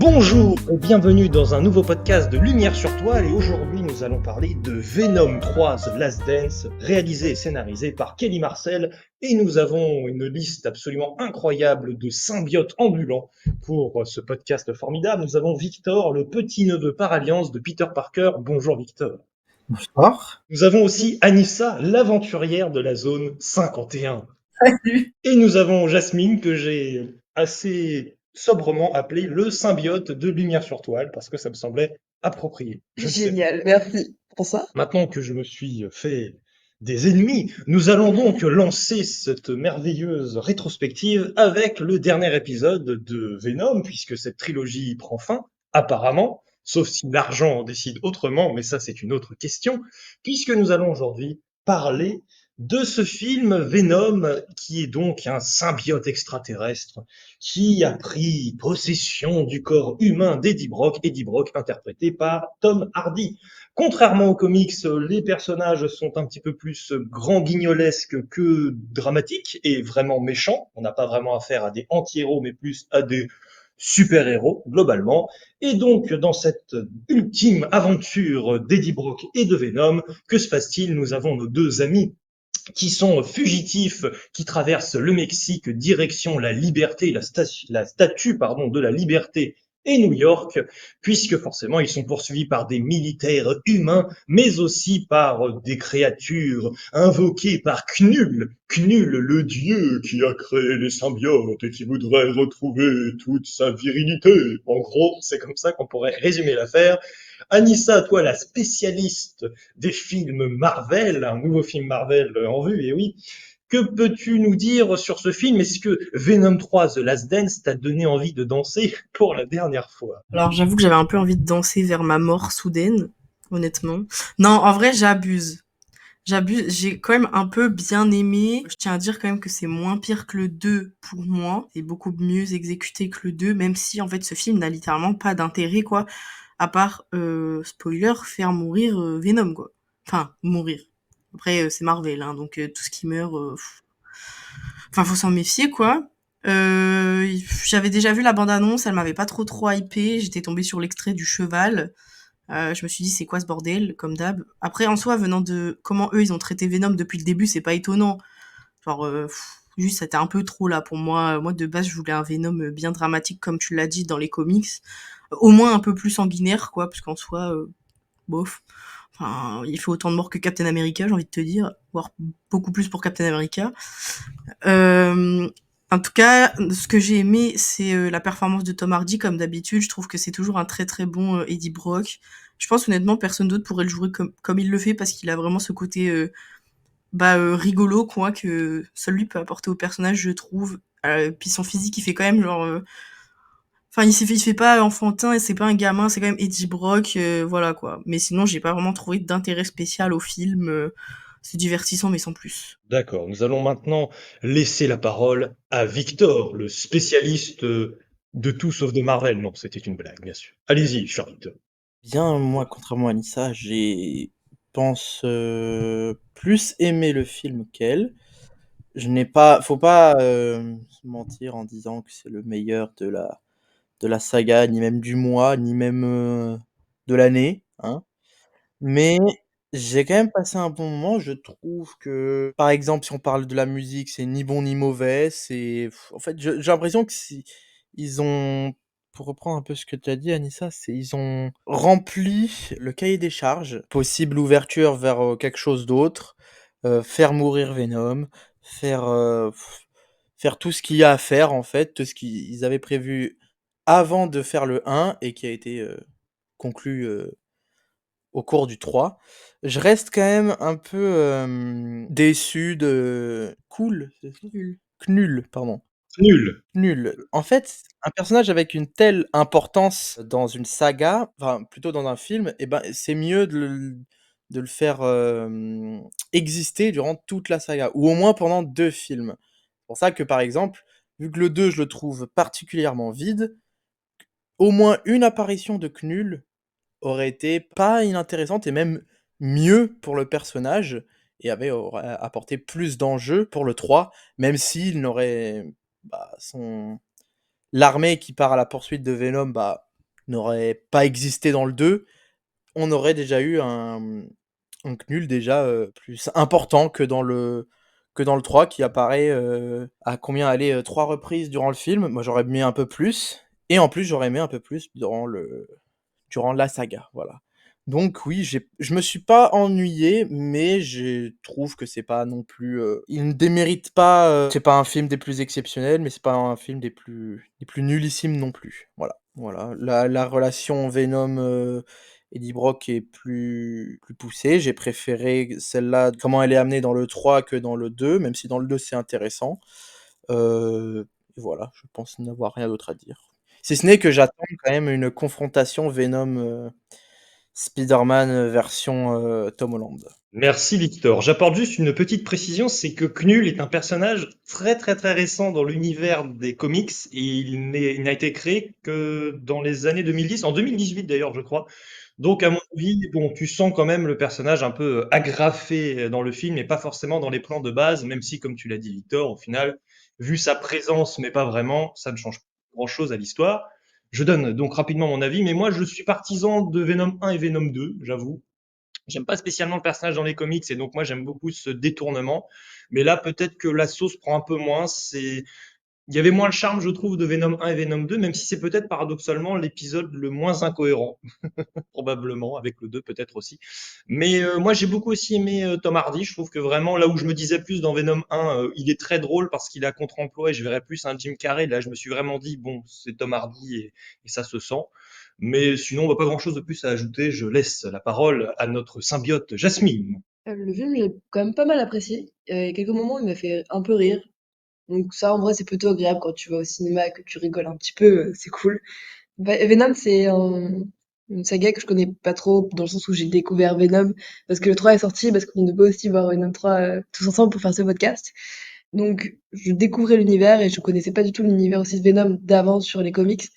Bonjour et bienvenue dans un nouveau podcast de Lumière sur Toile et aujourd'hui nous allons parler de Venom 3 The Last Dance, réalisé et scénarisé par Kelly Marcel et nous avons une liste absolument incroyable de symbiotes ambulants pour ce podcast formidable. Nous avons Victor, le petit-neveu par alliance de Peter Parker. Bonjour Victor. Bonsoir. Nous avons aussi Anissa, l'aventurière de la zone 51. Salut. Et nous avons Jasmine, que j'ai assez sobrement appelé le symbiote de Lumière sur Toile, parce que ça me semblait approprié. Je ne sais pas. Génial, merci pour ça. Maintenant que je me suis fait des ennemis, nous allons donc lancer cette merveilleuse rétrospective avec le dernier épisode de Venom, puisque cette trilogie prend fin, apparemment, sauf si l'argent en décide autrement, mais ça c'est une autre question, puisque nous allons aujourd'hui parler de ce film Venom, qui est donc un symbiote extraterrestre qui a pris possession du corps humain d'Eddie Brock interprété par Tom Hardy. Contrairement aux comics, les personnages sont un petit peu plus grand guignolesques que dramatiques et vraiment méchants. On n'a pas vraiment affaire à des anti-héros, mais plus à des super-héros, globalement. Et donc, dans cette ultime aventure d'Eddie Brock et de Venom, que se passe-t-il? Nous avons nos deux amis qui sont fugitifs, qui traversent le Mexique direction la liberté, la statue de la liberté et New York, puisque forcément ils sont poursuivis par des militaires humains, mais aussi par des créatures invoquées par Knull, le dieu qui a créé les symbiotes et qui voudrait retrouver toute sa virilité. En gros, c'est comme ça qu'on pourrait résumer l'affaire. Anissa, toi, la spécialiste des films Marvel, un nouveau film Marvel en vue, et oui. Que peux-tu nous dire sur ce film? Est-ce que Venom 3 The Last Dance t'a donné envie de danser pour la dernière fois? Alors j'avoue que j'avais un peu envie de danser vers ma mort soudaine, honnêtement. Non, en vrai, j'abuse. J'ai quand même un peu bien aimé. Je tiens à dire quand même que c'est moins pire que le 2 pour moi. C'est beaucoup mieux exécuté que le 2, même si en fait ce film n'a littéralement pas d'intérêt, quoi. À part, spoiler, faire mourir Venom, quoi. Enfin, mourir. Après, c'est Marvel, hein, donc tout ce qui meurt, enfin, faut s'en méfier, quoi. J'avais déjà vu la bande-annonce, elle m'avait pas trop hypée. J'étais tombée sur l'extrait du cheval. Je me suis dit, c'est quoi ce bordel, comme d'hab. Après, en soi, venant de comment eux, ils ont traité Venom depuis le début, c'est pas étonnant. Genre, juste, c'était un peu trop là pour moi. Moi, de base, je voulais un Venom bien dramatique, comme tu l'as dit dans les comics. Au moins un peu plus sanguinaire, quoi, parce qu'en soi, bof. Enfin, il fait autant de morts que Captain America, j'ai envie de te dire, voire beaucoup plus pour Captain America. En tout cas, ce que j'ai aimé, c'est la performance de Tom Hardy, comme d'habitude. Je trouve que c'est toujours un très bon Eddie Brock. Je pense honnêtement, personne d'autre pourrait le jouer comme il le fait, parce qu'il a vraiment ce côté rigolo, quoi, que seul lui peut apporter au personnage, je trouve. Puis son physique, il fait quand même genre... Enfin, il fait pas enfantin et c'est pas un gamin, c'est quand même Eddie Brock, voilà quoi. Mais sinon, j'ai pas vraiment trouvé d'intérêt spécial au film. C'est divertissant, mais sans plus. D'accord, nous allons maintenant laisser la parole à Victor, le spécialiste de tout sauf de Marvel. Non, c'était une blague, bien sûr. Allez-y, cher Victor. Bien, moi, contrairement à Nissa, j'ai, pense, plus aimé le film qu'elle. Je n'ai pas, faut pas se mentir en disant que c'est le meilleur de la saga, ni même du mois, ni même de l'année, hein. Mais j'ai quand même passé un bon moment. Je trouve que, par exemple, si on parle de la musique, c'est ni bon ni mauvais. C'est, en fait, j'ai l'impression que si ils ont, pour reprendre un peu ce que tu as dit, Anissa, c'est ils ont rempli le cahier des charges. Possible ouverture vers quelque chose d'autre, faire mourir Venom, faire faire tout ce qu'il y a à faire en fait, tout ce qu'ils avaient prévu avant de faire le 1 et qui a été conclu au cours du 3. Je reste quand même un peu déçu de Cool, c'est ça? Nul. Knull, pardon. Nul. Knull. En fait, un personnage avec une telle importance dans une saga, enfin plutôt dans un film, et ben c'est mieux de le faire exister durant toute la saga, ou au moins pendant 2 films. C'est pour ça que par exemple, vu que le 2 je le trouve particulièrement vide, au moins une apparition de Knull aurait été pas inintéressante et même mieux pour le personnage et aurait apporté plus d'enjeux pour le 3, même s'il n'aurait, son l'armée qui part à la poursuite de Venom, n'aurait pas existé dans le 2, on aurait déjà eu un Knull déjà plus important que dans le 3 qui apparaît à combien aller 3 reprises durant le film. Moi j'aurais mis un peu plus et en plus j'aurais aimé un peu plus durant la saga, voilà. Donc oui, je me suis pas ennuyé, mais je trouve que c'est pas non plus, il ne démérite pas, c'est pas un film des plus exceptionnels, mais c'est pas un film des plus nullissimes non plus. Voilà, voilà. La relation Venom, Eddie Brock est plus poussée. J'ai préféré celle-là, comment elle est amenée dans le 3 que dans le 2, même si dans le 2 c'est intéressant. Voilà, je pense n'avoir rien d'autre à dire. Si ce n'est que j'attends quand même une confrontation Venom, Spider-Man version Tom Holland. Merci Victor. J'apporte juste une petite précision, c'est que Knull est un personnage très très très récent dans l'univers des comics et il n'a été créé que dans les années 2010, en 2018 d'ailleurs je crois. Donc à mon avis, bon, tu sens quand même le personnage un peu agrafé dans le film et pas forcément dans les plans de base, même si comme tu l'as dit Victor, au final, vu sa présence mais pas vraiment, ça ne change pas grand-chose à l'histoire. Je donne donc rapidement mon avis, mais moi je suis partisan de Venom 1 et Venom 2, j'avoue. J'aime pas spécialement le personnage dans les comics et donc moi j'aime beaucoup ce détournement. Mais là, peut-être que la sauce prend un peu moins. Il y avait moins le charme, je trouve, de Venom 1 et Venom 2, même si c'est peut-être paradoxalement l'épisode le moins incohérent, probablement, avec le 2 peut-être aussi. Mais moi j'ai beaucoup aussi aimé Tom Hardy. Je trouve que vraiment, là où je me disais plus dans Venom 1, il est très drôle parce qu'il a contre-emploi et je verrais plus un Jim Carrey. Là, je me suis vraiment dit, bon, c'est Tom Hardy et ça se sent. Mais sinon, on n'a pas grand-chose de plus à ajouter. Je laisse la parole à notre symbiote Jasmine. Le film, j'ai quand même pas mal apprécié. Il y a quelques moments, il m'a fait un peu rire. Donc ça, en vrai, c'est plutôt agréable quand tu vas au cinéma, que tu rigoles un petit peu, c'est cool. Venom, une saga que je connais pas trop, dans le sens où j'ai découvert Venom, parce que le 3 est sorti, parce qu'on devait aussi voir Venom 3 tous ensemble pour faire ce podcast. Donc, je découvrais l'univers et je connaissais pas du tout l'univers aussi de Venom d'avant sur les comics.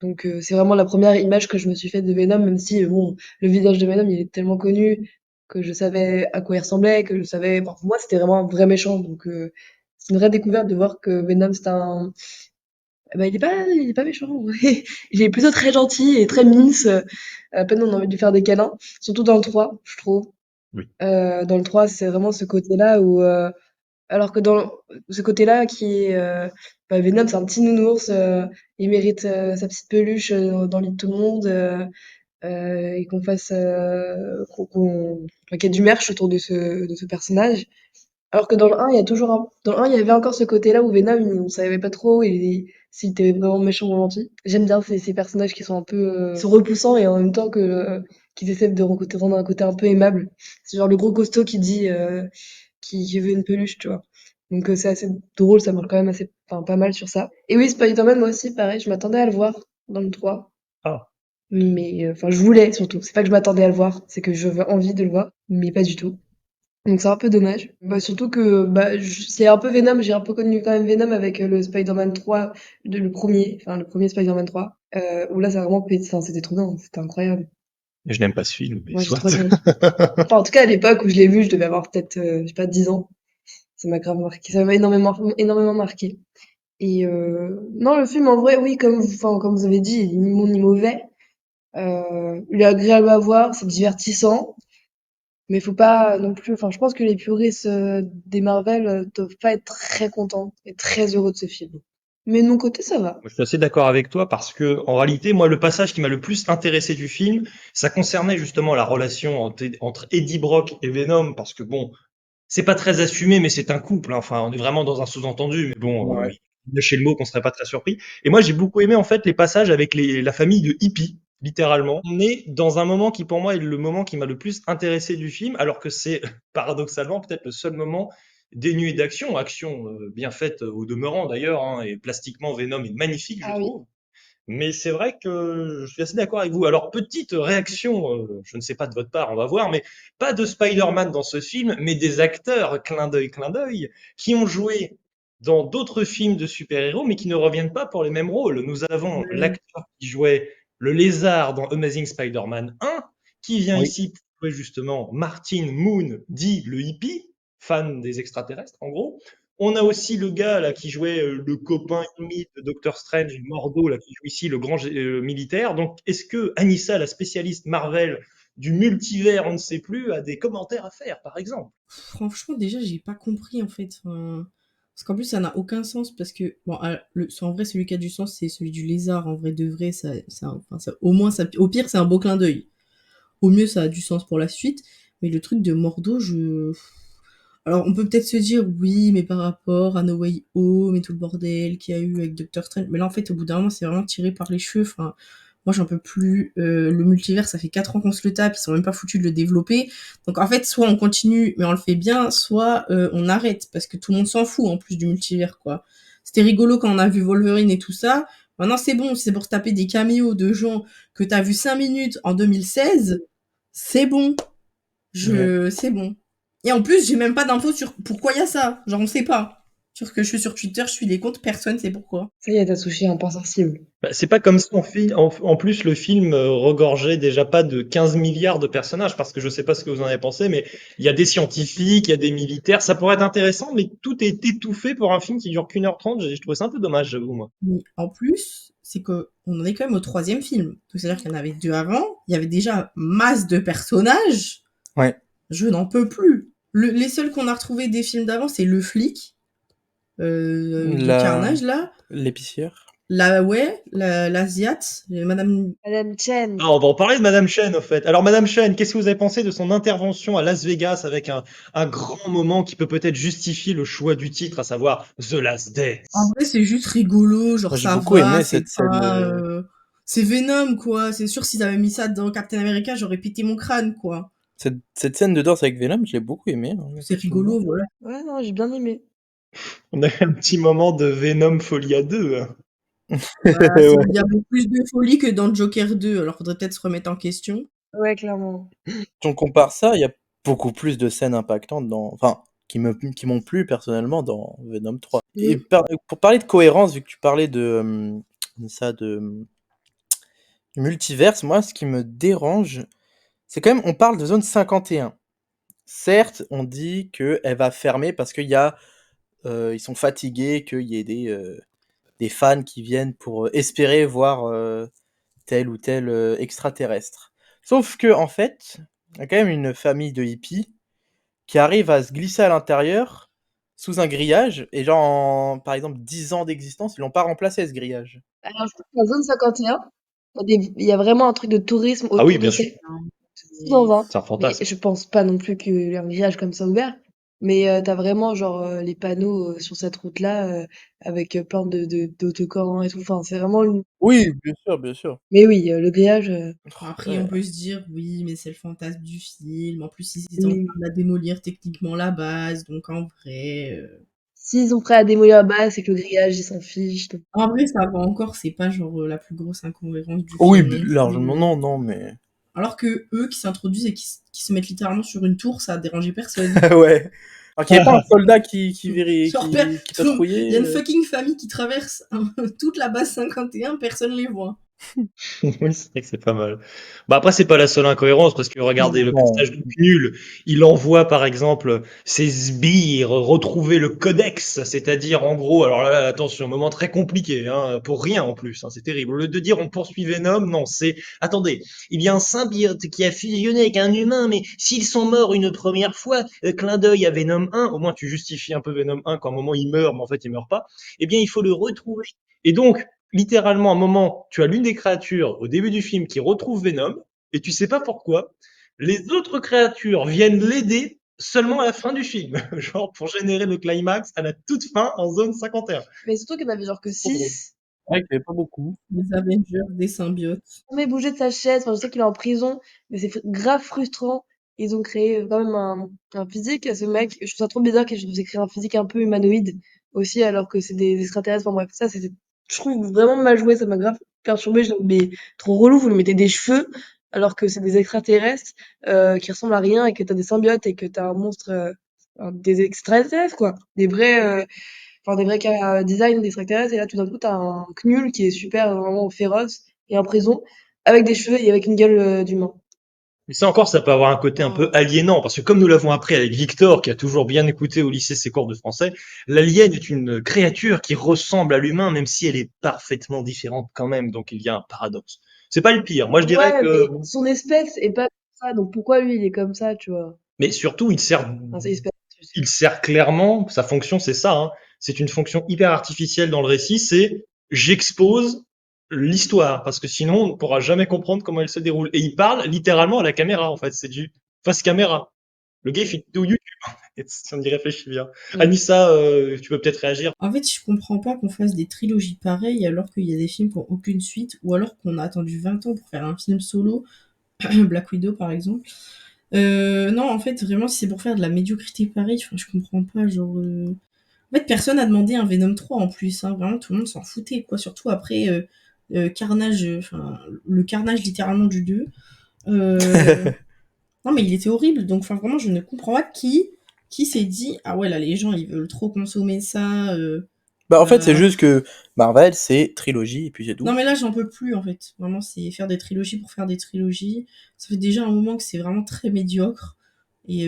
Donc, c'est vraiment la première image que je me suis faite de Venom, même si, bon, le visage de Venom, il est tellement connu que je savais à quoi il ressemblait, que je savais, bon, pour moi, c'était vraiment un vrai méchant. Donc, c'est une vraie découverte de voir que Venom, c'est un, bah, il est pas méchant. Il est plutôt très gentil et très mince. À peine on a envie de lui faire des câlins. Surtout dans le 3, je trouve. Oui. Dans le 3, c'est vraiment ce côté-là où, alors que ce côté-là qui est, bah, Venom, c'est un petit nounours, il mérite sa petite peluche dans le lit de tout le monde, et qu'on fasse, enfin, qu'il y ait du merch autour de ce personnage. Alors que dans le 1, il y a toujours dans le 1, il y avait encore ce côté-là où Venom, on savait pas trop s'il était vraiment méchant ou gentil. J'aime bien ces personnages qui sont un peu, qui sont repoussants et en même temps qu'ils essaient de rendre un côté un peu aimable. C'est genre le gros costaud qui dit, qui veut une peluche, tu vois. Donc c'est assez drôle, ça marche quand même assez, enfin, pas mal sur ça. Et oui, Spider-Man, moi aussi, pareil, je m'attendais à le voir dans le 3. Ah. Mais, enfin, je voulais surtout. C'est pas que je m'attendais à le voir, c'est que j'avais envie de le voir, mais pas du tout. Donc c'est un peu dommage. Bah, surtout que bah, c'est un peu Venom, j'ai un peu connu quand même Venom avec le Spider-Man 3, le premier Spider-Man 3, où là, ça a vraiment pété, enfin, c'était trop bien, c'était incroyable. Je n'aime pas ce film, mais Moi, j'ai soit. trop aimé. Enfin, en tout cas, à l'époque où je l'ai vu, je devais avoir peut-être, je sais pas, 10 ans. Ça m'a grave marqué, ça m'a énormément marqué. Et non, le film, en vrai, oui, comme vous avez dit, il est ni bon ni mauvais. Il est agréable à voir, c'est divertissant. Mais faut pas non plus, enfin, je pense que les puristes des Marvel doivent pas être très contents et très heureux de ce film. Mais de mon côté, ça va. Je suis assez d'accord avec toi parce que, en réalité, moi, le passage qui m'a le plus intéressé du film, ça concernait justement la relation entre Eddie Brock et Venom parce que bon, c'est pas très assumé, mais c'est un couple, hein. Enfin, on est vraiment dans un sous-entendu, mais bon, Ouais. lâchez le mot qu'on serait pas très surpris. Et moi, j'ai beaucoup aimé en fait les passages avec la famille de hippies, littéralement. On est dans un moment qui, pour moi, est le moment qui m'a le plus intéressé du film, alors que c'est paradoxalement peut-être le seul moment dénué d'action, action bien faite au demeurant d'ailleurs, hein, et plastiquement Venom est magnifique, je Ah oui. trouve. Mais c'est vrai que je suis assez d'accord avec vous. Alors, petite réaction, je ne sais pas de votre part, on va voir, mais pas de Spider-Man dans ce film, mais des acteurs, clin d'œil, qui ont joué dans d'autres films de super-héros, mais qui ne reviennent pas pour les mêmes rôles. Nous avons Mm. l'acteur qui jouait le lézard dans Amazing Spider-Man 1, qui vient Oui. ici pour jouer justement Martin Moon, dit le hippie, fan des extraterrestres, en gros. On a aussi le gars là qui jouait le copain ennemi de Doctor Strange, Mordo, là, qui joue ici le grand militaire. Donc, est-ce que Anissa, la spécialiste Marvel du multivers, on ne sait plus, a des commentaires à faire, par exemple? Franchement, déjà, j'ai pas compris en fait. Enfin, parce qu'en plus, ça n'a aucun sens parce que, bon, en vrai, celui qui a du sens, c'est celui du lézard. En vrai, de vrai, enfin, au moins, au pire, c'est un beau clin d'œil. Au mieux, ça a du sens pour la suite. Mais le truc de Mordo, alors, on peut peut-être se dire, oui, mais par rapport à No Way Home et tout le bordel qu'il y a eu avec Doctor Strange. Mais là, en fait, au bout d'un moment, c'est vraiment tiré par les cheveux. Enfin, moi, j'en peux plus. Le multivers, ça fait 4 ans qu'on se le tape. Ils sont même pas foutus de le développer. Donc, en fait, soit on continue, mais on le fait bien, soit on arrête. Parce que tout le monde s'en fout, en plus du multivers, quoi. C'était rigolo quand on a vu Wolverine et tout ça. Maintenant, c'est bon. Si c'est pour se taper des caméos de gens que t'as vu 5 minutes en 2016, c'est bon. Ouais. C'est bon. Et en plus, j'ai même pas d'infos sur pourquoi il y a ça. Genre, on sait pas. Sur que je suis sur Twitter, je suis les comptes, personne sait pourquoi. Ça y est, t'as touché un point sensible. Bah, c'est pas comme si en plus le film regorgeait déjà pas de 15 milliards de personnages, parce que je sais pas ce que vous en avez pensé, mais il y a des scientifiques, il y a des militaires, ça pourrait être intéressant, mais tout est étouffé pour un film qui dure qu'1h30, je trouvais ça un peu dommage, j'avoue, moi. Mais en plus, c'est que on en est quand même au troisième film. Donc, c'est-à-dire qu'il y en avait deux avant. Il y avait déjà masse de personnages. Ouais. Je n'en peux plus. Les seuls qu'on a retrouvés des films d'avant, c'est le flic de Carnage, là. L'épicière. L'Asiate, Madame. Madame Chen. Ah, on va en parler de Madame Chen, au fait. Alors, Madame Chen, qu'est-ce que vous avez pensé de son intervention à Las Vegas avec un grand moment qui peut peut-être justifier le choix du titre, à savoir The Last Dance? En vrai, c'est juste rigolo, genre Moi, j'ai ça beaucoup va, aimé c'est cette scène. pas. C'est Venom, quoi. C'est sûr, s'ils avaient mis ça dans Captain America, j'aurais pété mon crâne, quoi. Cette scène de danse avec Venom, je l'ai beaucoup aimé, hein, C'est effectivement. rigolo, voilà. Ouais, non, j'ai bien aimé. On a eu un petit moment de Venom Folia 2, hein. Bah, Ouais. il y avait plus de folie que dans Joker 2, alors faudrait peut-être se remettre en question. Ouais, clairement. Si on compare ça, il y a beaucoup plus de scènes impactantes enfin, qui m'ont plu personnellement dans Venom 3. Et Mm. pour parler de cohérence, vu que tu parlais ça, du multiverse, moi, ce qui me dérange, c'est quand même, on parle de zone 51. Certes, on dit qu'elle va fermer parce ils sont fatigués, qu'il y ait des fans qui viennent pour espérer voir tel ou tel extraterrestre. Sauf que, en fait, il y a quand même une famille de hippies qui arrive à se glisser à l'intérieur sous un grillage, et genre, par exemple, 10 ans d'existence, ils l'ont pas remplacé ce grillage. Alors, je trouve que la zone 51, il y a vraiment un truc de tourisme Ah oui, autour de bien ça. sûr, Et Dans un. c'est un Mais fantasme. je pense pas non plus qu'il y ait un grillage comme ça ouvert. Mais t'as vraiment genre les panneaux sur cette route-là avec plein d'autocollants et tout. Enfin, c'est vraiment une... Oui, bien sûr, bien sûr. Mais oui, le grillage, après, Ouais. on peut se dire, oui, mais c'est le fantasme du film. En plus, ils étaient en oui. train de la démolir techniquement la base, donc en vrai. S'ils sont prêts à démolir la base, c'est que le grillage, ils s'en fichent. Donc. En vrai, ça va encore, c'est pas genre la plus grosse incohérence du Oui, film non largement, plus. non, non, mais... Alors que eux qui s'introduisent et qui se mettent littéralement sur une tour, ça a dérangé personne. Ouais. Alors qu'il n'y avait pas un soldat Genre, qui il y a patrouillait. une fucking famille qui traverse toute la base 51, personne les voit. Oui, c'est vrai que c'est pas mal. Bah après, c'est pas la seule incohérence, parce que regardez le Non. passage de Knull. Il envoie, par exemple, ses sbires retrouver le codex, c'est-à-dire, en gros, alors là, attention, un moment très compliqué, hein, pour rien en plus, hein, c'est terrible. Au lieu de dire on poursuit Venom, non, c'est, attendez, il y a un symbiote qui a fusionné avec un humain, mais s'ils sont morts une première fois, clin d'œil à Venom 1, au moins tu justifies un peu Venom 1 quand à un moment il meurt, mais en fait il meurt pas, eh bien il faut le retrouver. Et donc, littéralement, à un moment, tu as l'une des créatures au début du film qui retrouve Venom, et tu sais pas pourquoi. Les autres créatures viennent l'aider seulement à la fin du film, genre pour générer le climax à la toute fin en zone 51. Mais surtout qu'il y en avait genre que Trop drôle. 6. Ouais, qu'il n'y avait pas beaucoup. Les Avengers, des symbiotes. Jamais bougé de sa chaise. Enfin, je sais qu'il est en prison, mais c'est grave frustrant. Ils ont créé quand même un physique à ce mec. Je trouve ça trop bizarre qu'ils aient créé un physique un peu humanoïde aussi, alors que c'est des extraterrestres. Enfin bref, ça, c'était, je trouve vraiment mal joué. Ça m'a grave perturbé. Je me dis, mais trop relou, vous lui mettez des cheveux, alors que c'est des extraterrestres qui ressemblent à rien et que t'as des symbiotes et que t'as un monstre, des extraterrestres, quoi. Des vrais design d'extraterrestres, et là tout d'un coup t'as un Knull qui est super vraiment féroce et en prison avec des cheveux et avec une gueule d'humain. Mais ça encore, ça peut avoir un côté un peu aliénant, parce que comme nous l'avons appris avec Victor, qui a toujours bien écouté au lycée ses cours de français, l'alien est une créature qui ressemble à l'humain, même si elle est parfaitement différente quand même, donc il y a un paradoxe. C'est pas le pire. Moi, je dirais Ouais, que, mais son espèce est pas comme ça, donc pourquoi lui il est comme ça, tu vois? mais surtout, Enfin, c'est espèce, je sais il sert clairement, sa fonction, c'est ça, hein. C'est une fonction hyper artificielle dans le récit, c'est j'expose l'histoire, parce que sinon, on ne pourra jamais comprendre comment elle se déroule. Et il parle littéralement à la caméra, en fait. C'est du face caméra. Le gars, il fait tout YouTube, si on y réfléchit bien. pas. Anissa, tu peux peut-être réagir. En fait, je comprends pas qu'on fasse des trilogies pareilles alors qu'il y a des films qui ont aucune suite, ou alors qu'on a attendu 20 ans pour faire un film solo, Black Widow par exemple. Non, en fait, vraiment, si c'est pour faire de la médiocrité pareille, enfin, je comprends pas, genre... En fait, personne n'a demandé un Venom 3 en plus, hein, vraiment, tout le monde s'en foutait, quoi, surtout après Carnage, enfin, le Carnage littéralement du 2. Non, mais il était horrible, donc enfin, vraiment, je ne comprends pas qui s'est dit, ah ouais, là, les gens, ils veulent trop consommer ça, Bah, en fait, c'est euh, juste que Marvel, c'est trilogie, et puis c'est Non, tout. mais là, j'en peux plus, en fait. Vraiment, c'est faire des trilogies pour faire des trilogies. Ça fait déjà un moment que c'est vraiment très médiocre. Et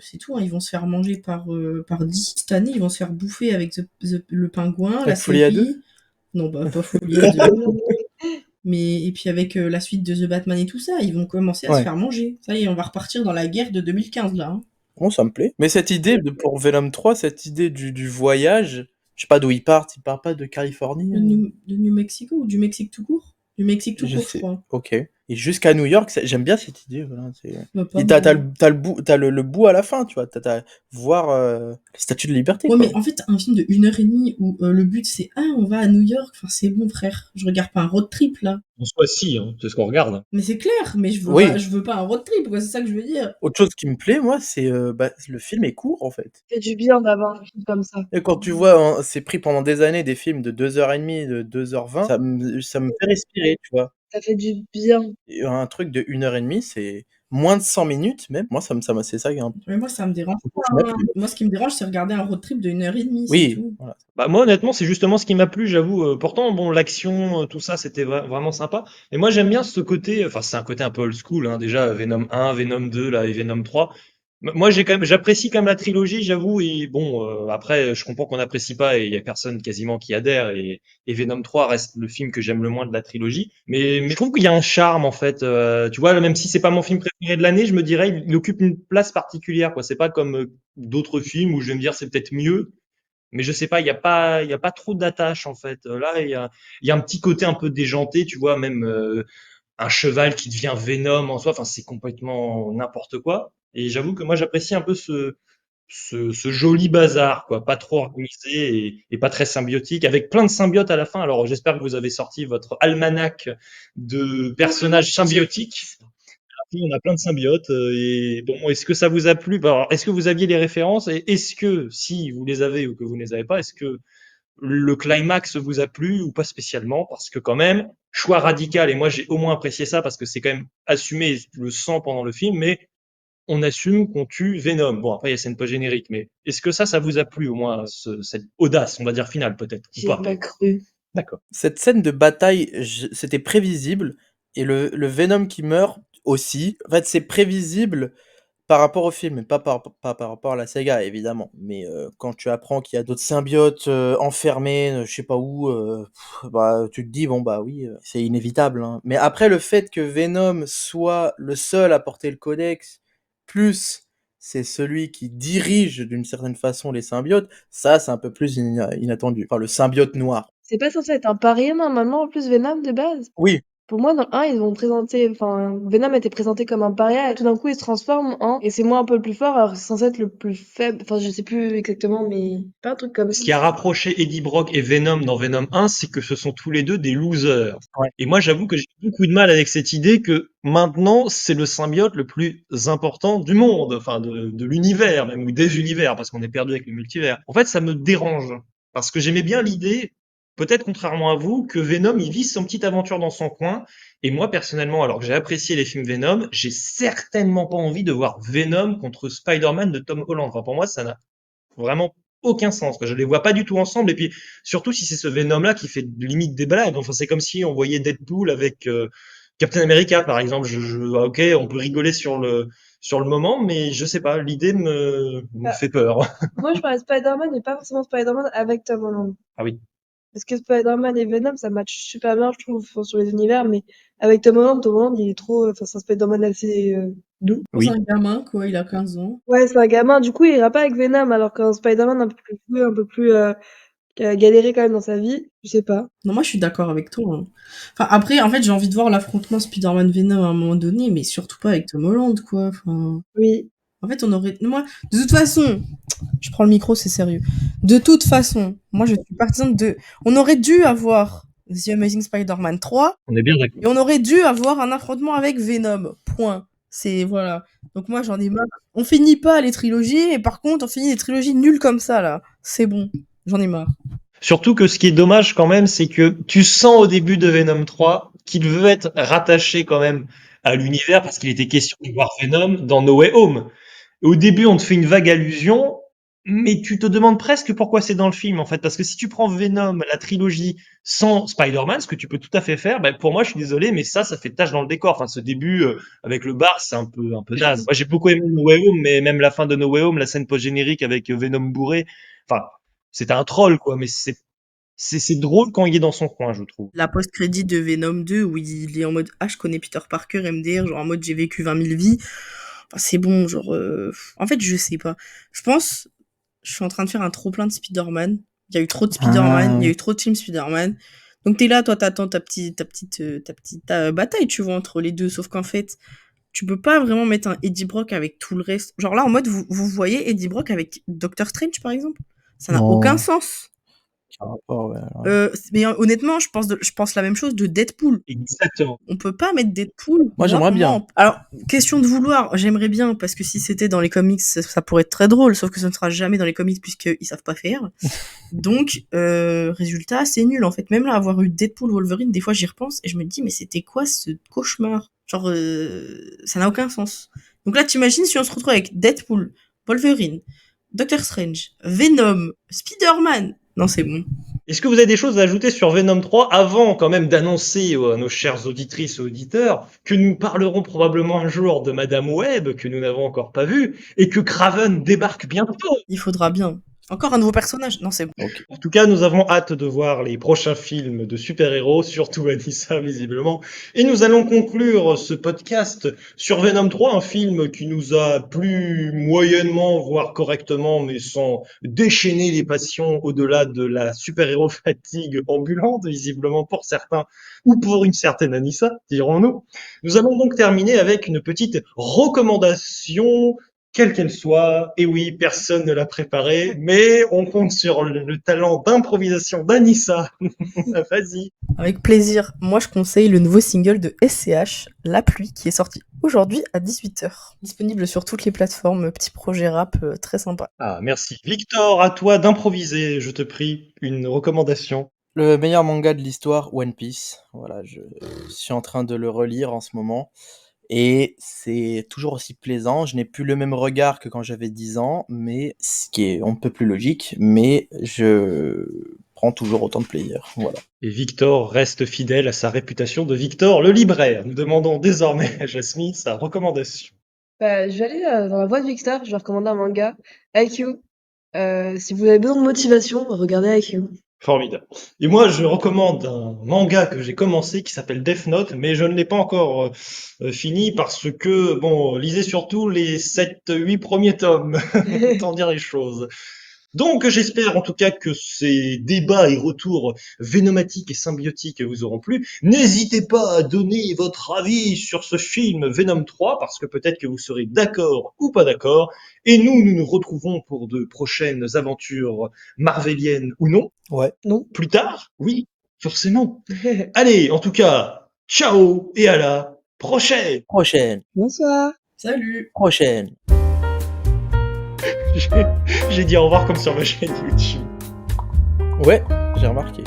c'est tout, hein. Ils vont se faire manger par 10. Cette année, ils vont se faire bouffer avec le pingouin, la Avec Folie à 2. série. Non, bah, pas Folie à 2. Mais, et puis avec la suite de The Batman et tout ça, ils vont commencer à se Ouais. faire manger. Ça y est, on va repartir dans la guerre de 2015, là, hein. Bon, ça me plaît. Mais cette idée, pour Venom 3, cette idée du voyage, je sais pas d'où ils partent pas de Californie, De New Mexico ou du Mexique tout court? Du Mexique tout je court, je sais. crois. Ok. Et jusqu'à New York, j'aime bien cette idée. Voilà, Bah, pas et moi. t'as le bout à la fin, tu vois. T'as voir la Statue de Liberté, Ouais, quoi. mais en fait, un film de 1h30 où le but c'est ah, on va à New York, enfin c'est bon, frère. Je regarde pas un road trip là. En soi, si, hein, c'est ce qu'on regarde. Mais c'est clair, mais Oui. je veux pas un road trip, quoi, c'est ça que je veux dire. Autre chose qui me plaît, moi, c'est le film est court, en fait. Ça fait du bien d'avoir un film comme ça. Et quand tu vois, hein, c'est pris pendant des années des films de 2h30, de 2h20, ça me fait respirer, tu vois. Ça fait du bien. Et un truc de 1h30, c'est moins de 100 minutes même. Moi, c'est ça qui est Mais moi, ça me dérange pas, qui m'a hein. plu. Moi, ce qui me dérange, c'est regarder un road trip de 1h30, c'est Oui, tout. voilà. Bah, moi, honnêtement, c'est justement ce qui m'a plu, j'avoue. Pourtant, bon, l'action, tout ça, c'était vraiment sympa. Et moi, j'aime bien ce côté, enfin, c'est un côté un peu old school, hein, déjà, Venom 1, Venom 2, là, et Venom 3. Moi, j'apprécie quand même la trilogie, j'avoue. Et bon, après, je comprends qu'on n'apprécie pas et il y a personne quasiment qui adhère. Et Venom 3 reste le film que j'aime le moins de la trilogie. Mais je trouve qu'il y a un charme, en fait. Tu vois, même si c'est pas mon film préféré de l'année, je me dirais, il occupe une place particulière, quoi. C'est pas comme d'autres films où je vais me dire c'est peut-être mieux. Mais je sais pas, il y a pas trop d'attache en fait. Là, il y a un petit côté un peu déjanté, tu vois, même un cheval qui devient Venom en soi. Enfin, c'est complètement n'importe quoi. Et j'avoue que moi, j'apprécie un peu ce joli bazar, quoi, pas trop organisé et pas très symbiotique, avec plein de symbiotes à la fin. Alors, j'espère que vous avez sorti votre almanach de personnages symbiotiques. On a plein de symbiotes. Et bon, est-ce que ça vous a plu? Alors, est-ce que vous aviez les références? Et est-ce que, si vous les avez ou que vous ne les avez pas, est-ce que le climax vous a plu ou pas spécialement? Parce que quand même, choix radical, et moi j'ai au moins apprécié ça parce que c'est quand même assumé, tu le sens pendant le film, mais on assume qu'on tue Venom. Bon, après il y a scène post-générique, mais est-ce que ça vous a plu au moins, cette audace, on va dire finale peut-être, ou J'ai pas? pas cru. D'accord. Cette scène de bataille, c'était prévisible. Et le Venom qui meurt aussi. En fait, c'est prévisible par rapport au film, mais pas par rapport à la saga, évidemment. Mais quand tu apprends qu'il y a d'autres symbiotes enfermés, je sais pas où, bah, tu te dis, bon, bah oui, c'est inévitable, hein. Mais après, le fait que Venom soit le seul à porter le codex, plus c'est celui qui dirige d'une certaine façon les symbiotes, ça, c'est un peu plus inattendu. Enfin, le symbiote noir. C'est pas censé être un parier normalement en plus Venom de base? Oui, Pour moi, dans le 1, ils ont présenté, enfin, Venom était présenté comme un paria et tout d'un coup il se transforme en, et c'est moi un peu le plus fort alors que c'est censé être le plus faible. Enfin, je sais plus exactement, mais pas un truc comme Ce ça. qui a rapproché Eddie Brock et Venom dans Venom 1, c'est que ce sont tous les deux des losers. ouais. Et moi, j'avoue que j'ai beaucoup de mal avec cette idée que maintenant, c'est le symbiote le plus important du monde, enfin de l'univers, même, ou des univers, parce qu'on est perdu avec le multivers. En fait, ça me dérange. Parce que j'aimais bien l'idée, peut-être contrairement à vous, que Venom, il vit son petite aventure dans son coin. Et moi, personnellement, alors que j'ai apprécié les films Venom, j'ai certainement pas envie de voir Venom contre Spider-Man de Tom Holland. Enfin, pour moi, ça n'a vraiment aucun sens, quoi. Je les vois pas du tout ensemble. Et puis, surtout si c'est ce Venom-là qui fait limite des blagues. Enfin, c'est comme si on voyait Deadpool avec, Captain America, par exemple, ok, on peut rigoler sur le moment, mais je sais pas, l'idée me Ah, fait peur. moi, je parlais de Spider-Man, mais pas forcément Spider-Man avec Tom Holland. Ah oui. Parce que Spider-Man et Venom, ça match super bien, je trouve, enfin, sur les univers, mais avec Tom Holland, il est trop, enfin, c'est un Spider-Man assez doux. C'est Oui. un gamin, quoi, il a 15 ans. Ouais, c'est un gamin, du coup, il ira pas avec Venom, alors qu'un Spider-Man un peu plus fou, un peu plus, qui a galéré quand même dans sa vie, je sais pas. Non, moi, je suis d'accord avec toi. Hein. Enfin, après, en fait, j'ai envie de voir l'affrontement Spider-Man-Venom à un moment donné, mais surtout pas avec Tom Holland, quoi. Enfin, Oui. en fait, on aurait... Moi, de toute façon, je prends le micro, c'est sérieux. De toute façon, moi, je suis partisane de... On aurait dû avoir The Amazing Spider-Man 3, On est bien d'accord. et on aurait dû avoir un affrontement avec Venom. Point. C'est... Voilà. Donc moi, j'en ai marre. On finit pas les trilogies, et par contre, on finit les trilogies nulles comme ça, là. C'est bon. J'en ai marre. Surtout que ce qui est dommage quand même, c'est que tu sens au début de Venom 3 qu'il veut être rattaché quand même à l'univers parce qu'il était question de voir Venom dans No Way Home. Au début, on te fait une vague allusion, mais tu te demandes presque pourquoi c'est dans le film, en fait. Parce que si tu prends Venom, la trilogie, sans Spider-Man, ce que tu peux tout à fait faire, ben, pour moi, je suis désolé, mais ça fait tache dans le décor. Enfin, ce début, avec le bar, c'est un peu naze. Moi, j'ai beaucoup aimé No Way Home, mais même la fin de No Way Home, la scène post-générique avec Venom bourré, enfin, c'était un troll, quoi, mais c'est drôle quand il est dans son coin, je trouve. La post-crédit de Venom 2 où il est en mode ah je connais Peter Parker MDR genre en mode j'ai vécu 20 000 vies. Enfin, c'est bon genre en fait je sais pas. Je pense je suis en train de faire un trop plein de Spider-Man. Il y a eu trop de Spider-Man, il y a eu trop de films Spider-Man. Donc t'es là toi t'attends ta petite bataille tu vois entre les deux sauf qu'en fait tu peux pas vraiment mettre un Eddie Brock avec tout le reste. Genre là en mode vous voyez Eddie Brock avec Doctor Strange par exemple. Ça n'a aucun sens. Par rapport, ouais, alors. Mais honnêtement, je pense la même chose de Deadpool. Exactement. On peut pas mettre Deadpool. Moi, j'aimerais bien. Alors, question de vouloir, j'aimerais bien, parce que si c'était dans les comics, ça pourrait être très drôle, sauf que ça ne sera jamais dans les comics puisqu'ils savent pas faire. Donc, résultat, c'est nul, en fait. Même là, avoir eu Deadpool, Wolverine, des fois, j'y repense et je me dis, mais c'était quoi ce cauchemar? Genre, ça n'a aucun sens. Donc là, t'imagines si on se retrouve avec Deadpool, Wolverine, Doctor Strange, Venom, Spider-Man. Non, c'est bon. Est-ce que vous avez des choses à ajouter sur Venom 3 avant quand même d'annoncer à nos chères auditrices et auditeurs que nous parlerons probablement un jour de Madame Web que nous n'avons encore pas vue et que Kraven débarque bientôt? Il faudra bien. Encore un nouveau personnage? Non, c'est bon. Ok. En tout cas, nous avons hâte de voir les prochains films de super-héros, surtout Anissa, visiblement. Et nous allons conclure ce podcast sur Venom 3, un film qui nous a plu moyennement, voire correctement, mais sans déchaîner les passions au-delà de la super-héros fatigue ambulante, visiblement pour certains, ou pour une certaine Anissa, dirons-nous. Nous allons donc terminer avec une petite recommandation quelle qu'elle soit. Et oui, personne ne l'a préparée, mais on compte sur le talent d'improvisation d'Anissa. Vas-y. Avec plaisir. Moi, je conseille le nouveau single de SCH, La Pluie, qui est sorti aujourd'hui à 18h. Disponible sur toutes les plateformes, petit projet rap très sympa. Ah, merci. Victor, à toi d'improviser, je te prie, une recommandation. Le meilleur manga de l'histoire, One Piece. Voilà, je suis en train de le relire en ce moment. Et c'est toujours aussi plaisant. Je n'ai plus le même regard que quand j'avais 10 ans, mais ce qui est un peu plus logique, mais je prends toujours autant de plaisir. Voilà. Et Victor reste fidèle à sa réputation de Victor le libraire. Nous demandons désormais à Jasmine sa recommandation. Bah, je vais aller dans la voie de Victor, je vais recommander un manga, IQ. Si vous avez besoin de motivation, regardez IQ. Formidable. Et moi, je recommande un manga que j'ai commencé qui s'appelle Death Note, mais je ne l'ai pas encore fini parce que, bon, lisez surtout les 7-8 premiers tomes, autant dire les choses. Donc, j'espère en tout cas que ces débats et retours vénomatiques et symbiotiques vous auront plu. N'hésitez pas à donner votre avis sur ce film Venom 3, parce que peut-être que vous serez d'accord ou pas d'accord. Et nous nous retrouvons pour de prochaines aventures marveliennes ou non. Ouais. Non. Plus tard, oui, forcément. Allez, en tout cas, ciao et à la prochaine. Prochaine. Bonsoir. Salut! Prochaine. J'ai dit au revoir comme sur ma chaîne YouTube. Ouais, j'ai remarqué.